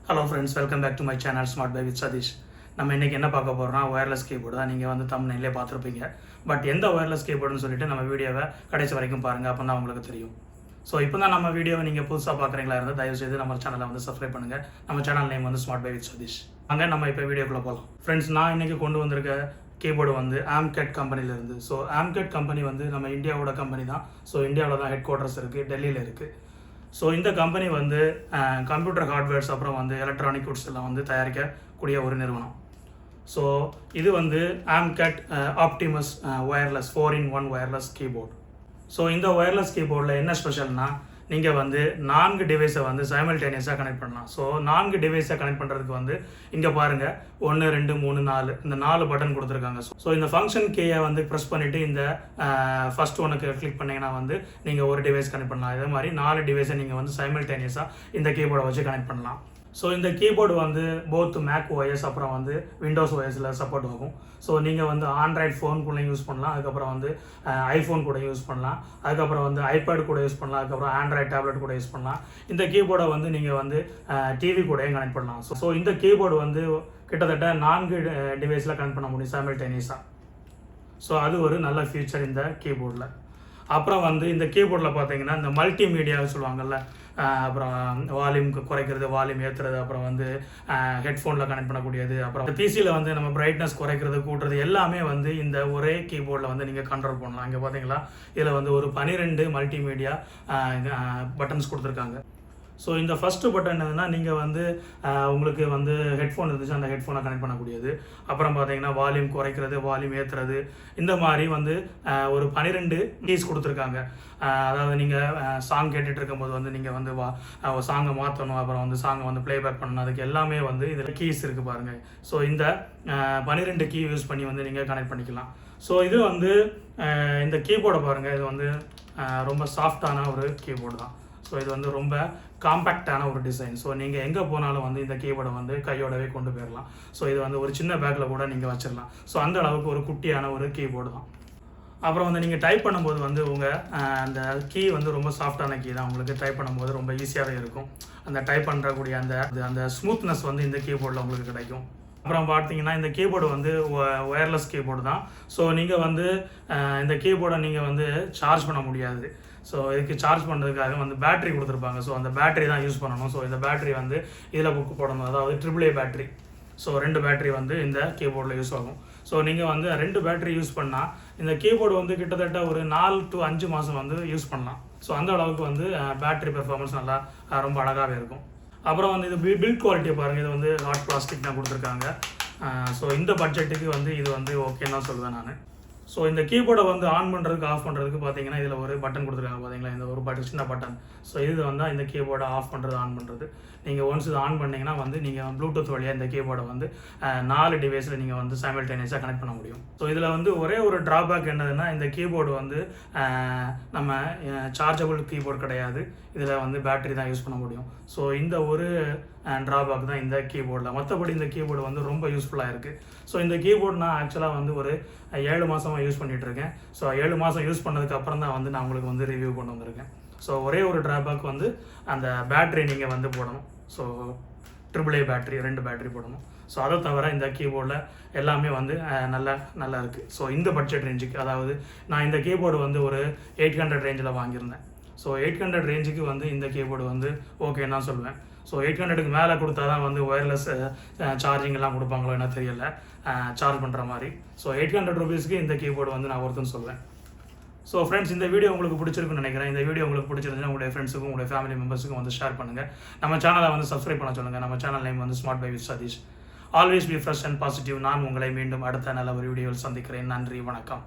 Hello friends, welcome back to my channel smart buy with Sathish. நம்ம இன்றைக்கி என்ன பார்க்க போகிறோம்னா ஒயர்லெஸ் கீபோர்டு தான். நீங்கள் வந்து தம்ப்நெயிலே பார்த்துருப்பீங்க. பட் எந்த ஒயர்லெஸ் கீபோர்டுன்னு சொல்லிட்டு நம்ம வீடியோவை கடைசி வரைக்கும் பாருங்கள், அப்போ தான் உங்களுக்கு தெரியும். ஸோ இப்போ தான் நம்ம வீடியோவை நீங்கள் புதுசாக பார்க்குறீங்களா இருந்தால் தயவுசெய்து நம்ம சேனலை வந்து சப்ஸ்கிரைப் பண்ணுங்கள். நம்ம சேனல் நேம் வந்து ஸ்மார்ட் பை வித் சதீஷ். அங்கே நம்ம இப்போ வீடியோக்குள்ளே போகலாம். ஃப்ரெண்ட்ஸ், நான் இன்றைக்கி கொண்டு வந்திருக்க கீபோர்டு வந்து ஆம்கேட் கம்பெனிலேருந்து. ஸோ ஆம்கேட் கம்பெனி வந்து நம்ம இந்தியாவோட கம்பெனி தான். ஸோ இந்தியாவில் தான் ஹெட் குவார்ட்டர்ஸ் இருக்குது, டெல்லியில் இருக்குது. ஸோ இந்த கம்பெனி வந்து கம்ப்யூட்டர் ஹார்ட்வேர்ஸ் அப்புறம் வந்து எலக்ட்ரானிக் குட்ஸ் எல்லாம் வந்து தயாரிக்கக்கூடிய ஒரு நிறுவனம். ஸோ இது வந்து ஆம்கேட் Optimus wireless 4-in-1 wireless keyboard. So இந்த ஒயர்லெஸ் கீபோர்டில் என்ன ஸ்பெஷல்னால், நீங்கள் வந்து 4 டிவைஸை வந்து சைமல்டேனியஸாக கனெக்ட் பண்ணலாம். ஸோ 4 டிவைஸை கனெக்ட் பண்ணுறதுக்கு வந்து இங்கே பாருங்கள் 1 2 3 4 இந்த 4 பட்டன் கொடுத்துருக்காங்க. ஸோ இந்த ஃபங்க்ஷன் கீயை வந்து ப்ரெஸ் பண்ணிவிட்டு இந்த ஃபஸ்ட் ஒனுக்கு கிளிக் பண்ணிங்கன்னா வந்து நீங்கள் ஒரு டிவைஸ் கனெக்ட் பண்ணலாம். இதே மாதிரி 4 டிவைஸை நீங்கள் வந்து சைமல்டேனியஸாக இந்த கீபோர்டை வச்சு கனெக்ட் பண்ணலாம். ஸோ இந்த கீபோர்டு வந்து போத் மேக் ஓஎஸ் அப்புறம் வந்து விண்டோஸ் ஓஎஸில் சப்போர்ட் ஆகும். ஸோ நீங்கள் வந்து ஆண்ட்ராய்ட் ஃபோன் கூட யூஸ் பண்ணலாம், அதுக்கப்புறம் வந்து ஐஃபோன் கூட யூஸ் பண்ணலாம், அதுக்கப்புறம் வந்து ஐபேட் கூட யூஸ் பண்ணலாம், அதுக்கப்புறம் ஆண்ட்ராய்ட் டேப்லெட் கூட யூஸ் பண்ணலாம். இந்த கீபோர்டை வந்து நீங்கள் வந்து டிவி கூடயும் கனெக்ட் பண்ணலாம். ஸோ இந்த கீபோர்டு வந்து கிட்டத்தட்ட 4 டிவைஸில் கனெக்ட் பண்ண முடியும் சைமல்டேனியஸாக. ஸோ அது ஒரு நல்ல ஃபீச்சர் இந்த கீபோர்டில். அப்புறம் வந்து இந்த கீபோர்டில் பார்த்தீங்கன்னா இந்த மல்டிமீடியா சொல்லுவாங்கள்ல, அப்புறம் வால்யூம் குறைக்கிறது, வால்யூம் ஏற்றுறது, அப்புறம் வந்து ஹெட்ஃபோனில் கனெக்ட் பண்ணக்கூடியது, அப்புறம் பிசியில் வந்து நம்ம பிரைட்னஸ் குறைக்கிறது கூட்டுறது எல்லாமே வந்து இந்த ஒரே கீபோர்டில் வந்து நீங்கள் கண்ட்ரோல் பண்ணலாம். இங்கே பார்த்தீங்களா, இதில் வந்து ஒரு 12 மல்டிமீடியா பட்டன்ஸ் கொடுத்துருக்காங்க. ஸோ இந்த ஃபஸ்ட்டு பட்டன் என்னதுன்னா, நீங்கள் வந்து உங்களுக்கு வந்து ஹெட்ஃபோன் இருந்துச்சு, அந்த ஹெட்ஃபோனை கனெக்ட் பண்ணக்கூடியது. அப்புறம் பார்த்தீங்கன்னா வால்யூம் குறைக்கிறது, வால்யூம் ஏற்றுறது, இந்த மாதிரி வந்து ஒரு 12 கீஸ் கொடுத்துருக்காங்க. அதாவது நீங்கள் சாங் கேட்டுட்டு இருக்கும்போது வந்து நீங்கள் வந்து சாங்கை மாற்றணும், அப்புறம் வந்து சாங்கை வந்து ப்ளேபேக் பண்ணணும், அதுக்கு எல்லாமே வந்து இதில் கீஸ் இருக்குது பாருங்கள். ஸோ இந்த 12 கீ யூஸ் பண்ணி வந்து நீங்கள் கனெக்ட் பண்ணிக்கலாம். ஸோ இது வந்து இந்த கீபோர்டை பாருங்கள், இது வந்து ரொம்ப சாஃப்டான ஒரு கீபோர்டு தான். ஸோ இது வந்து ரொம்ப காம்பேக்டான ஒரு டிசைன். ஸோ நீங்கள் எங்கே போனாலும் வந்து இந்த கீபோர்டை வந்து கையோடவே கொண்டு போயிடலாம். ஸோ இது வந்து ஒரு சின்ன பேக்கில் கூட நீங்கள் வச்சிடலாம். ஸோ அந்த அளவுக்கு ஒரு குட்டியான ஒரு கீபோர்டு தான். அப்புறம் வந்து நீங்கள் டைப் பண்ணும்போது வந்து உங்கள் அந்த கீ வந்து ரொம்ப சாஃப்டான கீ தான். உங்களுக்கு டைப் பண்ணும்போது ரொம்ப ஈஸியாகவே இருக்கும். அந்த டைப் பண்ணுறக்கூடிய அந்த ஸ்மூத்னஸ் வந்து இந்த கீபோர்டில் உங்களுக்கு கிடைக்கும். அப்புறம் பார்த்தீங்கன்னா இந்த கீபோர்டு வந்து ஒயர்லெஸ் கீபோர்டு தான். ஸோ நீங்கள் வந்து இந்த கீபோர்டை நீங்கள் வந்து சார்ஜ் பண்ண முடியாது. ஸோ இதுக்கு சார்ஜ் பண்ணுறதுக்காக வந்து பேட்டரி கொடுத்துருப்பாங்க. ஸோ அந்த பேட்டரி தான் யூஸ் பண்ணணும். ஸோ இந்த பேட்டரி வந்து இதில் புக்கு போடணும், அதாவது AAA பேட்டரி. ஸோ 2 பேட்டரி வந்து இந்த கீபோர்டில் யூஸ் ஆகும். ஸோ நீங்கள் வந்து 2 பேட்டரி யூஸ் பண்ணால் இந்த கீபோர்டு வந்து கிட்டத்தட்ட ஒரு 4 to 5 மாதம் வந்து யூஸ் பண்ணலாம். ஸோ அந்த அளவுக்கு வந்து பேட்டரி பெர்ஃபார்மன்ஸ் நல்லா ரொம்ப அழகாகவே இருக்கும். அப்புறம் வந்து இது பில்ட் குவாலிட்டியை பாருங்கள், இது வந்து ஹாட் பிளாஸ்டிக் தான் கொடுத்துருக்காங்க. ஸோ இந்த பட்ஜெட்டுக்கு வந்து இது வந்து ஓகேன்னு தான் சொல்லுவேன் நான். ஸோ இந்த கீபோர்டை வந்து ஆன் பண்ணுறதுக்கு ஆஃப் பண்ணுறதுக்கு பார்த்தீங்கன்னா இதில் ஒரு பட்டன் கொடுத்துருக்காங்க பார்த்தீங்களா, இந்த ஒரு சின்ன பட்டன். ஸோ இது வந்து இந்த கீபோர்டை ஆஃப் பண்ணுறது, ஆன் பண்ணுறது. நீங்கள் ஒன்ஸ் இது ஆன் பண்ணிங்கன்னா வந்து நீங்கள் ப்ளூடூத் வழியாக இந்த கீபோர்டை வந்து 4 டிவைஸில் நீங்கள் வந்து சைமல்டேனியஸாக கனெக்ட் பண்ண முடியும். ஸோ இதில் வந்து ஒரே ஒரு ட்ராபேக் என்னதுன்னா, இந்த கீபோர்டு வந்து நம்ம சார்ஜபிள் கீபோர்டு கிடையாது. இதில் வந்து பேட்டரி தான் யூஸ் பண்ண முடியும். ஸோ இந்த ஒரு ட்ராபேக் தான் இந்த கீபோர்டில். மற்றபடி இந்த கீபோர்டு வந்து ரொம்ப யூஸ்ஃபுல்லாக இருக்குது. ஸோ இந்த கீபோர்டு நான் ஆக்சுவலாக வந்து ஒரு 7 மாதமாக யூஸ் பண்ணிகிட்ருக்கேன். ஸோ 7 மாதம் யூஸ் பண்ணதுக்கு அப்புறம் தான் வந்து நான் உங்களுக்கு வந்து ரிவ்யூ கொண்டு வந்திருக்கேன். ஸோ ஒரே ஒரு ட்ராபேக் வந்து அந்த பேட்டரி நீங்கள் வந்து போடணும். ஸோ AAA பேட்டரி 2 பேட்டரி போடணும். ஸோ அதை தவிர இந்த கீபோர்டில் எல்லாமே வந்து நல்லா இருக்குது. ஸோ இந்த பட்ஜெட் ரேஞ்சுக்கு, அதாவது நான் இந்த கீபோர்டு வந்து ஒரு 800 ரேஞ்சில் வாங்கியிருந்தேன். ஸோ 800 ரேஞ்சுக்கு வந்து இந்த கீபோர்டு வந்து ஓகேன்னு தான் சொல்லுவேன். ஸோ 800க்கு மேலே கொடுத்தா தான் வந்து ஒயர்லெஸ் சார்ஜிங்கெல்லாம் கொடுப்பாங்களோ என்ன தெரியல, சார்ஜ் பண்ணுற மாதிரி. ஸோ 800 ரூபீஸ்க்கு இந்த கீபோர்டு வந்து நான் ஒருத்தன்னு சொல்லுவேன். ஸோ ஃப்ரெண்ட்ஸ், இந்த வீடியோ உங்களுக்கு பிடிச்சிருக்குன்னு நினைக்கிறேன். இந்த வீடியோ உங்களுக்கு பிடிச்சிருந்துச்சுன்னா உங்களுடைய ஃப்ரெண்ட்ஸுக்கும் உங்களுடைய ஃபேமிலி மெம்பர்ஸுக்கும் வந்து ஷேர் பண்ணுங்கள். நம்ம சேனலை வந்து சப்ஸ்கிரைப் பண்ண சொல்லுங்கள். நம்ம சேனல் நேம் வந்து smart buy with Sathish. Always be fresh and positive. நான் உங்களை மீண்டும் அடுத்த நல்ல ஒரு வீடியோவில் சந்திக்கிறேன். நன்றி, வணக்கம்.